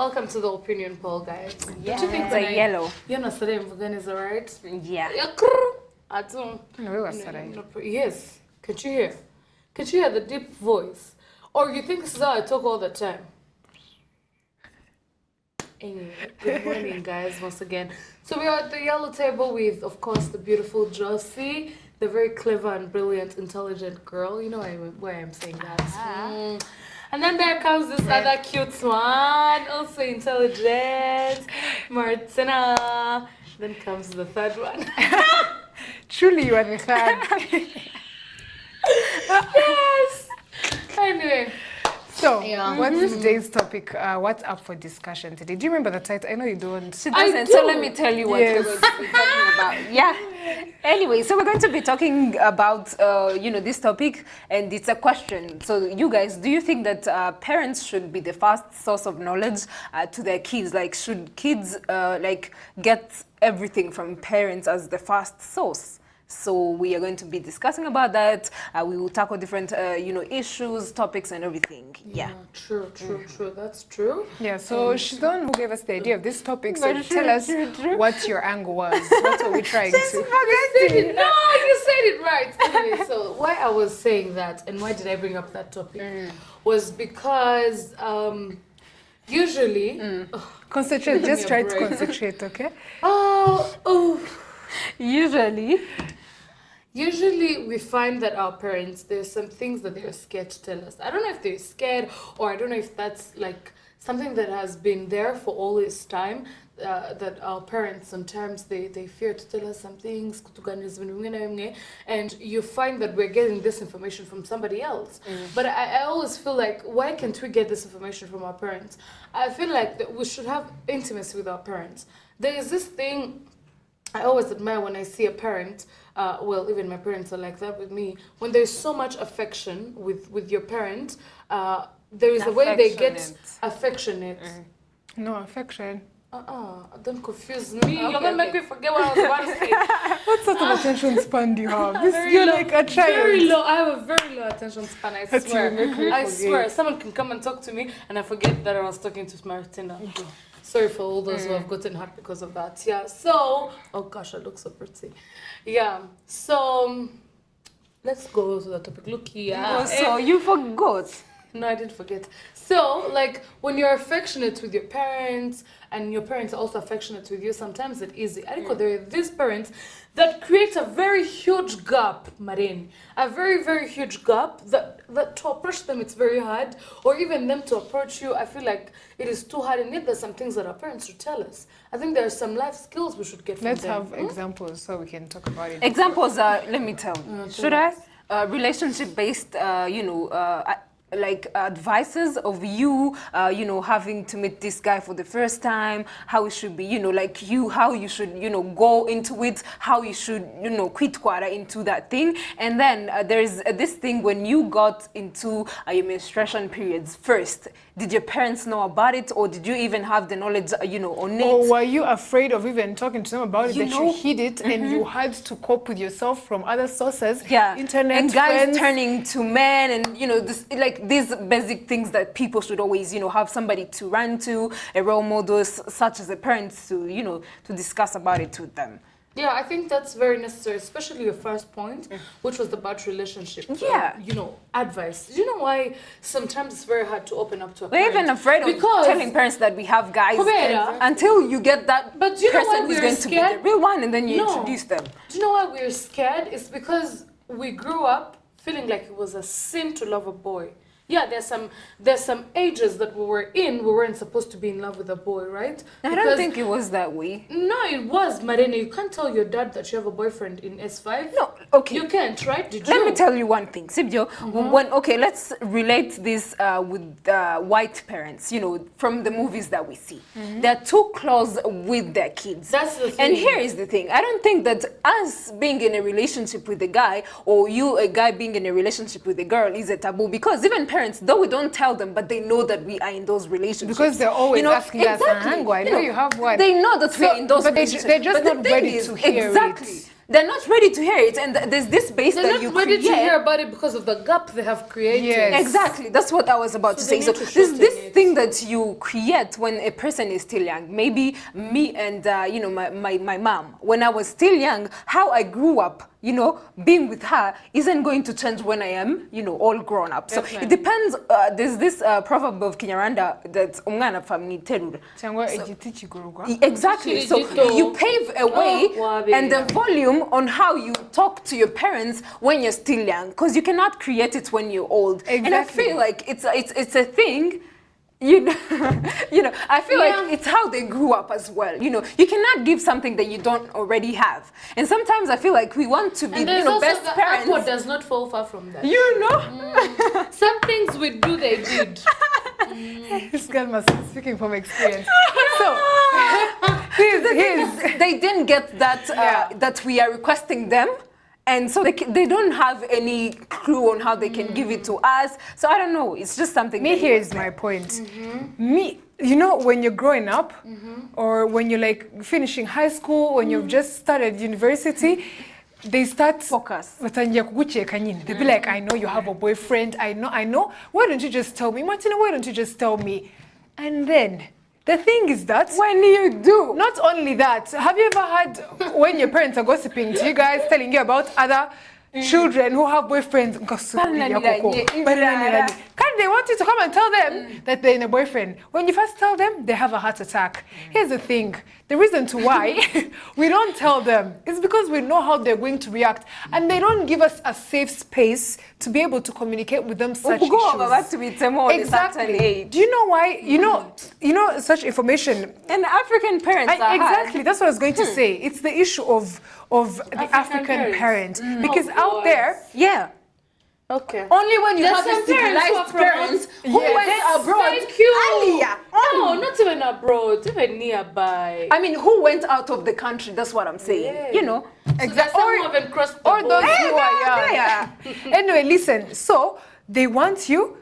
Welcome to the opinion poll, guys. Yeah. Don't you think It's a yellow. You're not studying vegan, is that right? Yeah. I don't. No, we were studying. Yes. Can you hear? Can you hear the deep voice? Or you think this is how I talk all the time? Anyway, good morning, guys, once again. So we are at the yellow table with, of course, the beautiful Josie, the very clever and brilliant, intelligent girl. You know why I'm saying that. And then there comes this other cute one, also intelligent, Martina. Then comes the third one. Truly, you are the third. Yes! Anyway. So, what's today's topic? What's up for discussion today? Do you remember the title? I know you don't. She doesn't, so let me tell you what Yes. we're going to be talking about. Yeah. Anyway, so we're going to be talking about, this topic, and it's a question. So you guys, do you think that parents should be the first source of knowledge to their kids? Like, should kids, get everything from parents as the first source? So we are going to be discussing about that. We will tackle different, issues, topics, and everything. Yeah. True. That's true. Yeah, so she's the one who gave us the idea of this topic. So tell us what your angle was. What are we trying to? You said it right. Anyway, so why I was saying that and why did I bring up that topic was because usually... Concentrate, just try to concentrate, okay? Usually we find that our parents, there's some things that they're scared to tell us. I don't know if they're scared or I don't know if that's like something that has been there for all this time, that our parents sometimes they fear to tell us some things, and you find that we're getting this information from somebody else. But I always feel like, why can't we get this information from our parents? I feel like that we should have intimacy with our parents. There is this thing I always admire when I see a parent, even my parents are like that with me, when there's so much affection with your parent, there is a way they get affectionate. No, affection. Don't confuse me. You're going to make me forget what I was about to say. What sort of attention span do you have? You're like a child. Very low. I have a very low attention span, I That you swear. make me I forget. swear. Someone can come and talk to me and I forget that I was talking to Martina. Sorry for all those who have gotten hurt because of that. Yeah, so... Oh gosh, I look so pretty. Yeah, so... Let's go to the topic. Look here. So you forgot. No, I didn't forget. So, like, when you're affectionate with your parents and your parents are also affectionate with you, sometimes it's easy. I think there are these parents that create a very huge gap, Marin. A very, very huge gap that to approach them, it's very hard. Or even them to approach you, I feel like it is too hard. And yet there's some things that our parents should tell us. I think there are some life skills we should get from Let's them. have examples so we can talk about it. Examples are, let me tell you. Should I? Relationship-based, like advices of you, having to meet this guy for the first time, how it should be, how you should, go into it, how you should, quit quara into that thing. And then there's this thing when you got into your menstruation periods first. Did your parents know about it, or did you even have the knowledge, on it? Or were you afraid of even talking to them about it, You hid it and you had to cope with yourself from other sources? Yeah, internet, and guys friends. turning to men, and these basic things that people should always have somebody to run to, a role model such as a parent to to discuss about it with them. Yeah, I think that's very necessary, especially your first point, which was about relationship. Yeah. Advice. Do you know why sometimes it's very hard to open up to a We're parent? even afraid of telling parents that we have guys until you get that But do you know why person who's we're going to be scared? the real one, and then you No. introduce them. Do you know why we're scared? It's because we grew up feeling like it was a sin to love a boy. Yeah, there's some ages that we weren't supposed to be in love with a boy, right? I don't think it was that way. No, it was, Marina. You can't tell your dad that you have a boyfriend in S5. No, okay. You can't, right? Did you? Let me tell you one thing, Sibjo. Let's relate this with white parents, from the movies that we see. They're too close with their kids. That's the thing. And here is the thing. I don't think that us being in a relationship with a guy, or you, a guy, being in a relationship with a girl is a taboo, because even parents, though we don't tell them, but they know that we are in those relationships. Because they're always asking us, exactly. I know you have one. They know that we're in those but relationships. they're just But the not thing ready is, to hear exactly. it. they're not ready to hear it, and there's this base They're that you not ready create. to hear about it because of the gap they have created. Yes. Exactly, that's what I was about to they say. So need to there's shorten this it. thing that you create when a person is still young. Maybe me and my mom, when I was still young, how I grew up, being with her isn't going to change when I am, all grown up. So Definitely. it depends. There's this proverb of Kinyarwanda that umwana family terura. Cyangwa igiti kigororwa. Exactly. So you pave a way and the volume on how you talk to your parents when you're still young, because you cannot create it when you're old. And I Exactly. feel like it's a thing. I feel like it's how they grew up as well. You cannot give something that you don't already have. And sometimes I feel like we want to be, And there's also best the parents. apple does not fall far from that. Some things we do, they did. This girl must be speaking from experience. So, here's They didn't get that that we are requesting them. And so they don't have any clue on how they can give it to us. So I don't know. It's just something. here's my point. Me, when you're growing up, or when you're like finishing high school, when you've just started university, they start Focus. batangira kugucheka nyine. They'll be like, I know you have a boyfriend. I know. Why don't you just tell me? Martina, why don't you just tell me? And then the thing is that When you do. not only that, have you ever had when your parents are gossiping to you guys, telling you about other children who have boyfriends? Can they want you to come and tell them that they're in a boyfriend? When you first tell them, they have a heart attack. Here's the thing. The reason to why we don't tell them is because we know how they're going to react. And they don't give us a safe space to be able to communicate with them such issues. Exactly. Do you know why? You know such information. And African parents are Exactly. That's what I was going to say. It's the issue of the African parent. Because out there, Yeah. Okay. Only when you There's have some a civilized parents who went abroad. Thank you. Earlier. No, not even abroad, even nearby. I mean, who went out of the country? That's what I'm saying. Yeah. exactly. Some haven't crossed the Or those border. who are young. Anyway, listen. So they want you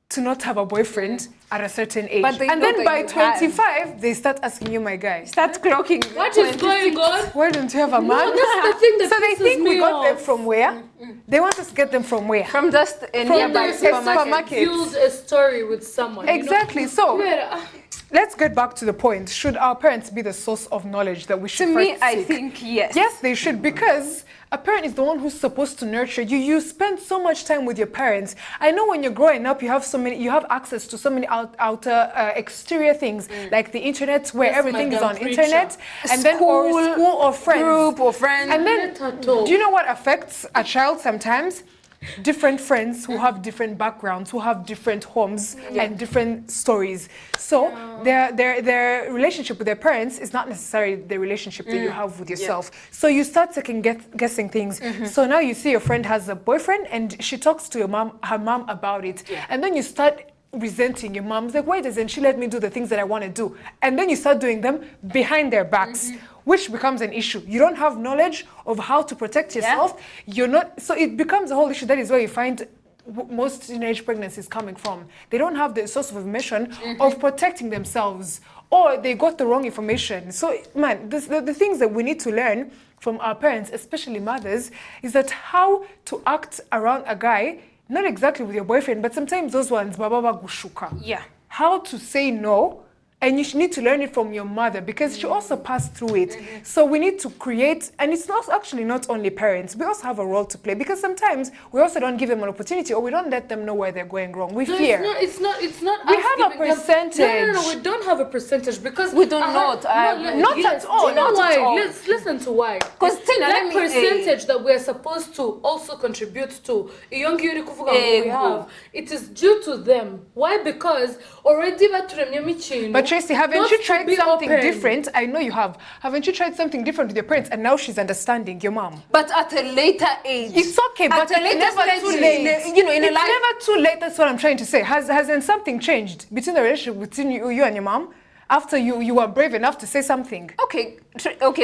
to not have a boyfriend at a certain age. But they and know then that by you have. 25, they start asking you, my guy, Start clocking. What is going on? why don't you have a man? that's the thing that so they pisses think we me got them off. from where? They want us to get them from where? From just a nearby a supermarket. supermarket. Build a story with someone. Exactly. So Yeah. let's get back to the point. Should our parents be the source of knowledge that we should To me, first I seek? think yes. Yes, they should, because a parent is the one who's supposed to nurture you. You spend so much time with your parents. I know when you're growing up, you have access to so many outer exterior things, like the internet, where Yes, everything is Madam on Preacher. internet, and then or school or friends. Group or friends. And then, Let her talk. do you know what affects a child sometimes? Different friends who have different backgrounds, who have different homes and different stories. So their relationship with their parents is not necessarily the relationship that you have with yourself. So you start second guessing things. So now you see your friend has a boyfriend and she talks to her mom about it. And then you start resenting your mom. It's like, why doesn't she let me do the things that I want to do? And then you start doing them behind their backs, which becomes an issue. You don't have knowledge of how to protect yourself. You're not, so it becomes a whole issue. That is where you find most teenage pregnancies coming from. They don't have the source of information of protecting themselves, or they got the wrong information. So, man, the things that we need to learn from our parents, especially mothers, is that how to act around a guy. Not exactly with your boyfriend, but sometimes those ones, bababa gushuka. Yeah. How to say no, and you need to learn it from your mother because she also passed through it. So we need to create, and it's not actually not only parents, we also have a role to play because sometimes we also don't give them an opportunity or we don't let them know where they're going wrong. We fear. It's not. We us have a giving them- percentage. No, we don't have a percentage because We do not. Not at all, Do you know not why? at all. Let's listen to why. 'Cause Tina, that let me- percentage that we're supposed to also contribute to, iyongi yuri kuvuga ngo we have, it is due to them. Why? Because already baturemye michino. But Tracy, haven't not you to tried be something open. different? I know you have. Haven't you tried something different with your parents and now she's understanding your mom? But at a later age. It's okay, but At a it's later never stage too in late. a It's life. never too late. That's what I'm trying to say. Hasn't something changed between the relationship between you and your mom after you were brave enough to say something? Okay,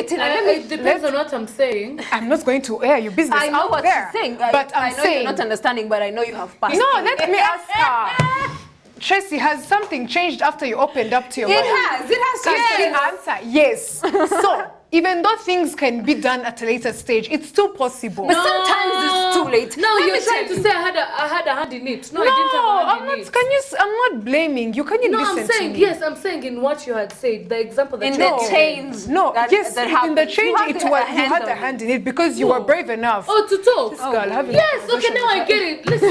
Tina, let me. It depends on what I'm saying. I'm not going to air your business I know out what there, you're saying, but I I'm know saying you're not understanding, but I know you have passed. no. Let me ask her. Tracy, has something changed after you opened up to your It mom? has. It has Can she changed. answer? Yes. So even though things can be done at a later stage, it's still possible. But sometimes it's too late. No, Let you're me trying tell to you. say I had a hand in it. No, I No, didn't have a I'm hand in not. it. I'm not blaming you. Can you No, listen I'm to saying me? yes. I'm saying in what you had said, the example that In you the had change. No, that, yes, that in happened. the change, You it had was a you had on a it. hand in it because you were brave enough. Oh, to talk. This girl having a Yes, okay, conversation now I with get it. Listen,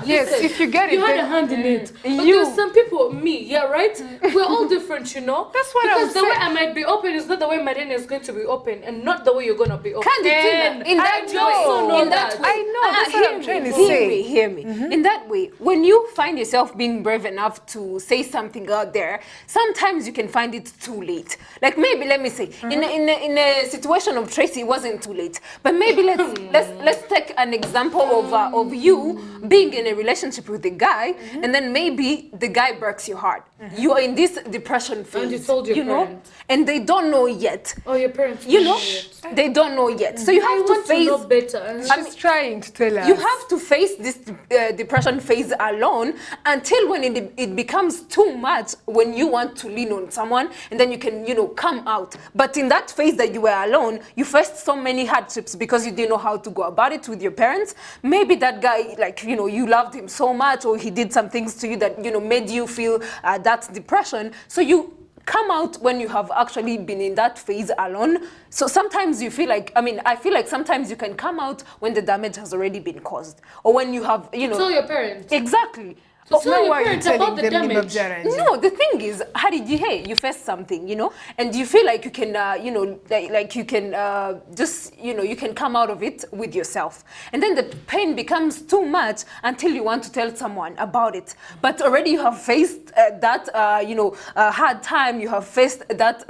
Yes, listen. if you get it, you had then- a hand in it. But You- there's some people, me, yeah, right? We're all different, you know. That's what I'm because the way saying. I might be open is not the way Marina is going to be open, and not the way you're gonna be open. Canditina, in that I also know way, in that. that way, I know, that's what I'm trying to hear say. me, hear me. In that way, when you find yourself being brave enough to say something out there, sometimes you can find it too late. Like maybe, let me say, in a situation of Tracy, it wasn't too late. But maybe let's take an example of you being in a relationship with a guy, and then maybe the guy breaks your heart. You are in this depression phase. And you told your know, parents. and they don't know yet. Oh, your parents. You don't know, it. they don't know yet. So you I have to want to face. know better. She's trying to tell us. You have to face this depression phase alone until when it becomes too much, when you want to lean on someone, and then you can, come out. But in that phase that you were alone, you faced so many hardships because you didn't know how to go about it with your parents. Maybe that guy, you loved him so much, or he did some things to you that, made you feel that depression. So you come out when you have actually been in that phase alone. So sometimes you feel like, I feel like sometimes you can come out when the damage has already been caused, or when you have, Tell your parents. Exactly. So tell Now your why are you parents about telling the them damage. Nibabjaranje? No, the thing is, you faced something, and you feel like you can, like you can just, you can come out of it with yourself. And then the pain becomes too much until you want to tell someone about it. But already you have faced that, hard time, you have faced that,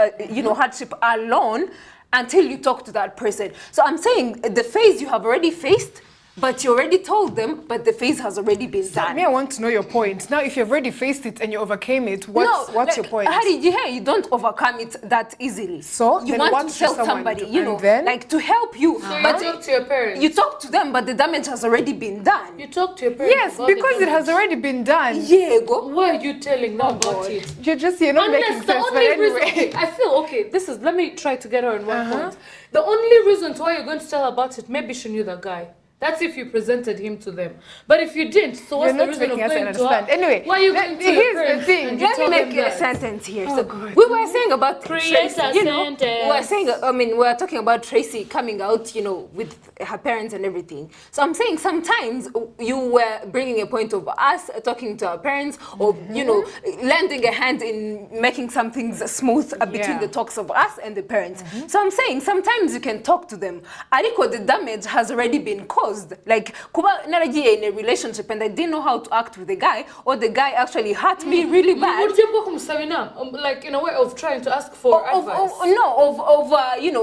hardship alone until you talk to that person. So I'm saying the phase you have already faced, but you already told them, but the phase has already been done. Me, I want to know your point. Now, if you've already faced it and you overcame it, what's your point? How did you don't overcome it that easily. So, you then want what to should tell someone somebody, do? And then? like to help you. So But you talk to your parents. you talk to them, but the damage has already been done. You talk to your parents. Yes, about the because it has damage. already been done. Yeah, go. Why are you telling them about God. it? You're not making Unless the sense. But only reason, anyway, okay, I feel okay. Let me try to get her on one point. The only reason why you're going to tell her about it, maybe she knew the guy. That's if you presented him to them. But if you didn't, so what's you're the not reason of making us going to her? understand. Anyway, Why are you going to your here's the parents thing. and you Let me tell make them a that? sentence here. Oh, So God. we were saying about Create Tracy, a we sentence. were saying, we were talking about Tracy coming out, with her parents and everything. So I'm saying sometimes you were bringing a point of us talking to our parents, or lending a hand in making some things smooth between Yeah. the talks of us and the parents. So I'm saying sometimes you can talk to them. Ariko, the damage has already been caused. Like kuba naragiye in a relationship and I didn't know how to act with the guy, or the guy actually hurt me really bad. Would you book like in a way of trying to ask for advice?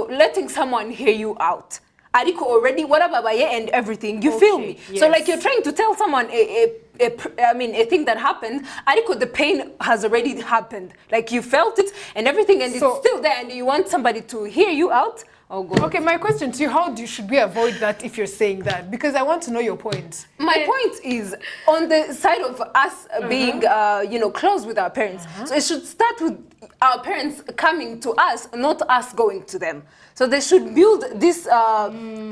Letting someone hear you out. Ariko already, whatever, and everything. You feel me? yes. So like you're trying to tell someone a thing that happened. Ariko, the pain has already happened. Like you felt it and everything, and So- it's still there, and you want somebody to hear you out. Oh God. okay, my question to you, should we avoid that if you're saying that? Because I want to know your point. My point is on the side of us being, close with our parents. So it should start with our parents coming to us, not us going to them. So they should build this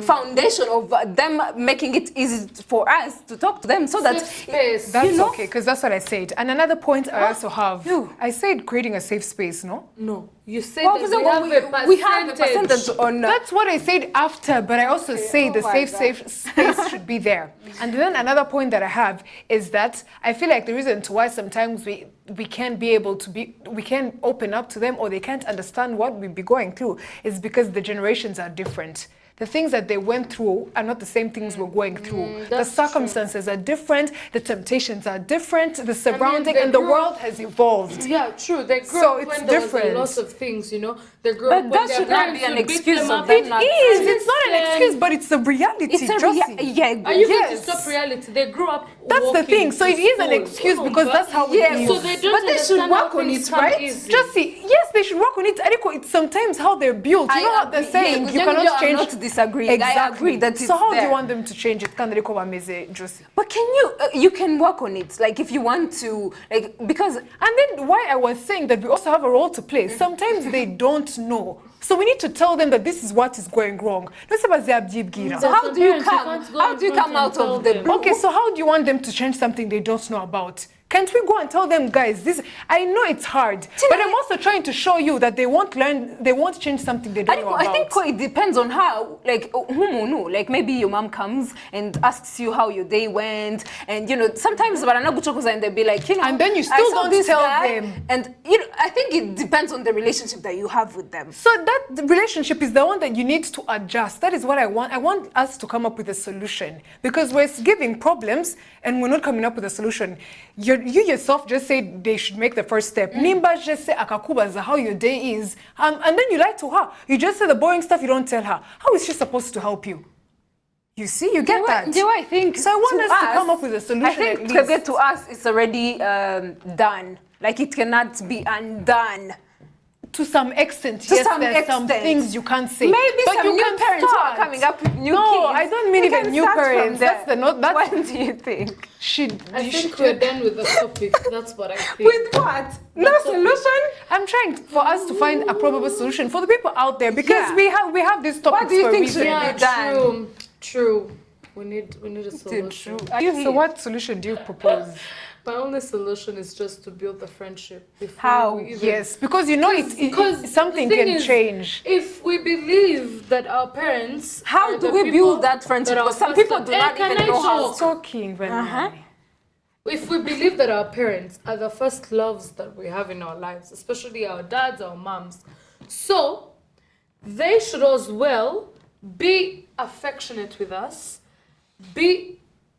foundation of them making it easy for us to talk to them, so that Safe space. That's okay, because that's what I said. And another point I also have. You. I said creating a safe space, no? No, you said Well, that we have a percentage on. That's what I said after, but I also say the Oh my safe space should be there. And then another point that I have is that I feel like the reason to why sometimes we can't be able to we can't open up to them, or they can't understand what we be going through, is because the generations are different. The things that they went through are not the same things we're going through. The that's circumstances are different, the temptations are different, the surrounding they and the grew- world has evolved. Yeah, true. They grew So up it's when there different. was a loss of things, They grew But up when that their should not parents be an would beat excuse them of up. them It not- is. It's not an Listen. excuse, but it's a reality. It's a Josie. yeah. Are you Yes. going to stop reality? They grew up. That's the walking thing. So to it is an school. excuse Come on, because but- that's how it Yeah, is. So they don't But they should understand how work on things it, come right? easy. Josie, yes, they should work on it. Ariko, it's sometimes how they're built. You know what they're saying? You cannot change disagree. Like, I agree that it's So how do there. you want them to change it? Can they call Ameze, Josie? But can you can work on it, like if you want to, like, because And then why I was saying that we also have a role to play. Sometimes they don't know. So we need to tell them that this is what is going wrong. so how do you Sometimes you come can't go how in do you front come and out tell of the them. blue? Okay, so how do you want them to change something they don't know about? Can't we go and tell them, guys, this, I know it's hard, but I'm also trying to show you that they won't learn, they won't change something they don't know about. I think it depends on how, like, like maybe your mom comes and asks you how your day went, and sometimes and they'll be like, And then you I still saw don't this tell guy, them. and I think it depends on the relationship that you have with them. So that relationship is the one that you need to adjust. That is what I want. I want us to come up with a solution, because we're giving problems and we're not coming up with a solution. You yourself just said they should make the first step. Nimba just say akakubaza how your day is, and then you lie to her. You just say the boring stuff. You don't tell her. How is she supposed to help you? You see, you get that. I think So I want us to come up with a solution. I think at to least. get to us, it's already done. Like it cannot be undone. To some extent, To yes, some there's some extent. things you can't say. Maybe but some you new can parents who are start. coming up with new No, kids. I don't mean We even can new start from parents. there. That's the not. That's What do you think? I think we're done with the topic. That's what I think. With what? No solution? I'm trying for us to find a probable solution for the people out there, because Yeah. we have these topics What do you for a think reason. should Yeah, be done? true. We need a solution. So what solution do you propose? My only solution is just to build the friendship. Before How? we even- Yes, because you know Because something the thing can is, change. If we believe that our parents How are do the we people build that friendship? that are Because some first people up- do not Can even I know how talk? Talking, If we believe that our parents are the first loves that we have in our lives, especially our dads, our moms, so they should as well be affectionate with us,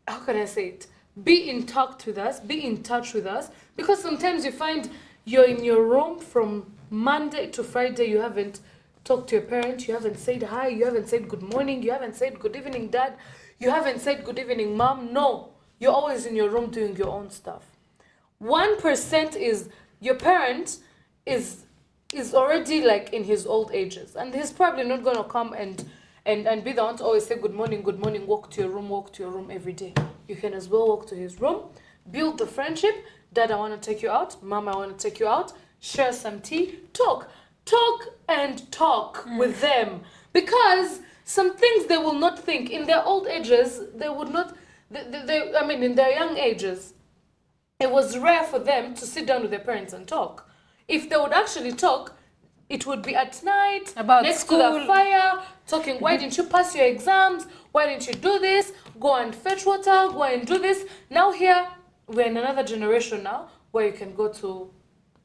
how can I say it? Be in touch with us, be in touch with us, because sometimes you find you're in your room from Monday to Friday, you haven't talked to your parent, you haven't said hi, you haven't said good morning, you haven't said good evening, dad, you haven't said good evening, mom. No, you're always in your room doing your own stuff. 1% is your parent is already like in his old ages, and he's probably not gonna come and be the one to always say good morning, walk to your room every day. You can as well walk to his room, build the friendship. Dad, I want to take you out. Mom, I want to take you out. Share some tea. Talk with them, because some things they will not think in their old ages. They would not. In their young ages, it was rare for them to sit down with their parents and talk. If they would actually talk, it would be at night, About next school. to the fire, talking, why didn't you pass your exams? Why didn't you do this? Go and fetch water, go and do this. Now here, we're in another generation now, where you can go to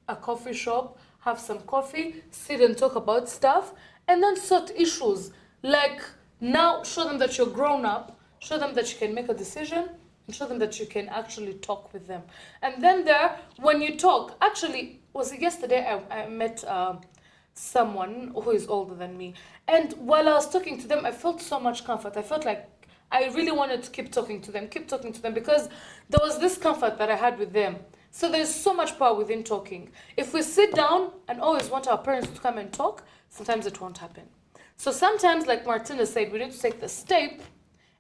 a coffee shop, have some coffee, sit and talk about stuff, and then sort issues. Like, now, show them that you're grown up, show them that you can make a decision, and show them that you can actually talk with them. And then when you talk, actually, was it yesterday I met someone who is older than me, and while I was talking to them, I felt so much comfort. I felt like I really wanted to keep talking to them, because there was this comfort that I had with them. So there's so much power within talking. If we sit down and always want our parents to come and talk, sometimes it won't happen. So sometimes, like Martina said, we need to take the step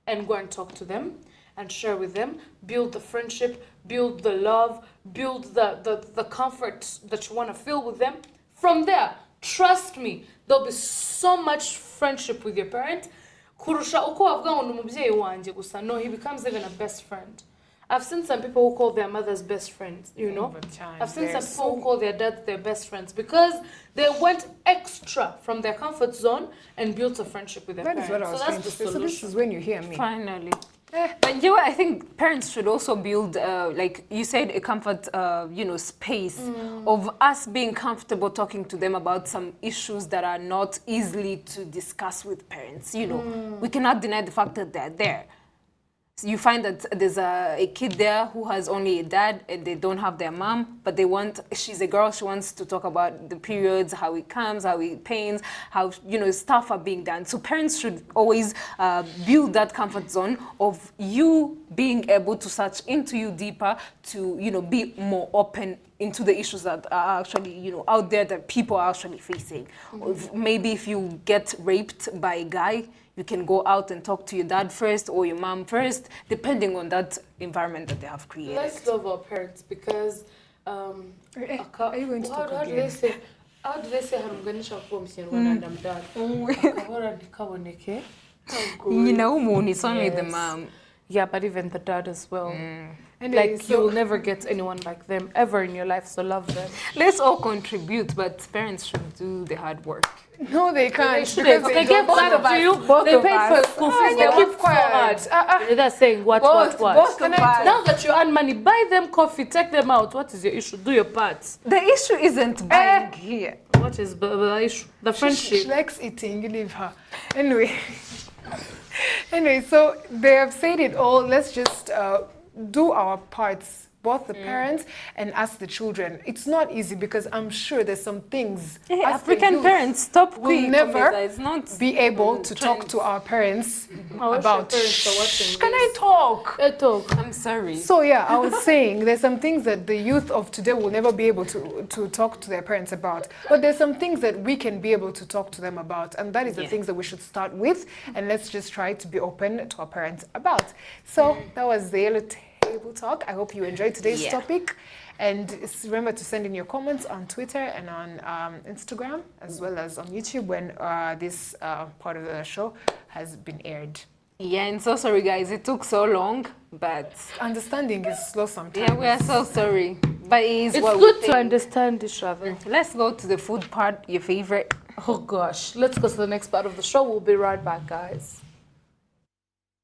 and go and talk to them and share with them, build the friendship, build the love, build the comfort that you want to feel with them. From there, trust me, there'll be so much friendship with your parent. Kurusha uko wavuga ngo ni umubyeyi wanjye gusa. No, he becomes even a best friend. I've seen some people who call their mothers best friends, I've seen some people who call their dads their best friends, because they went extra from their comfort zone and built a friendship with their That is parents. what I was So trying that's to the say. So solution. this is when you hear me. Finally. But I think parents should also build, like you said, a comfort, space of us being comfortable talking to them about some issues that are not easily to discuss with parents. We cannot deny the fact that they're there. So you find that there's a kid there who has only a dad and they don't have their mom, but she's a girl, she wants to talk about the periods, how it comes, how it pains, how, stuff are being done. So parents should always build that comfort zone of you being able to search into you deeper, to, be more open into the issues that are actually, out there that people are actually facing. Maybe if you get raped by a guy, you can go out and talk to your dad first or your mom first, depending on that environment that they have created. Let's love our parents because Are you going to talk how do they again? say hamuganisha kuwa msichana na mdada akahora nikaboneke You know, it's only the Yes. mom. yeah, but even the dad as well. Anyway, Like so- you'll never get anyone like them ever in your life, so love them. Let's all contribute, but parents should do the hard work. No, they can't. They because they gave both back of to us- you. both They of paid for us. school fees. They you worked keep so quiet. hard. They're saying what. Both of us. Now that you earn money, buy them coffee, take them out. What is your issue? Do your part. The issue isn't buying here. What is the issue? The She friendship. likes eating, you leave her. Anyway. Anyway, so they have said it all. Let's just do our parts, both the parents and us, the children. It's not easy because I'm sure there's some things Hey, us, the African youth, parents, stop will quick. never It's not be able to talk trends. to our parents I wish your about. parents are watching Can I this. talk? Talk. I'm sorry. So yeah, I was saying there's some things that the youth of today will never be able to talk to their parents about. But there's some things that we can be able to talk to them about. And that is the Yeah. things that we should start with. And let's just try to be open to our parents about. So that was the Yellow Table Talk. I hope you enjoyed today's Yeah. topic. And remember to send in your comments on Twitter and on Instagram, as well as on YouTube when this part of the show has been aired. Yeah, and so sorry, guys. It took so long, but Understanding is slow sometimes. yeah, we are so sorry. But it is It's what good we to think. understand each other. Let's go to the food part, your favorite. Oh gosh, let's go to the next part of the show. We'll be right back, guys.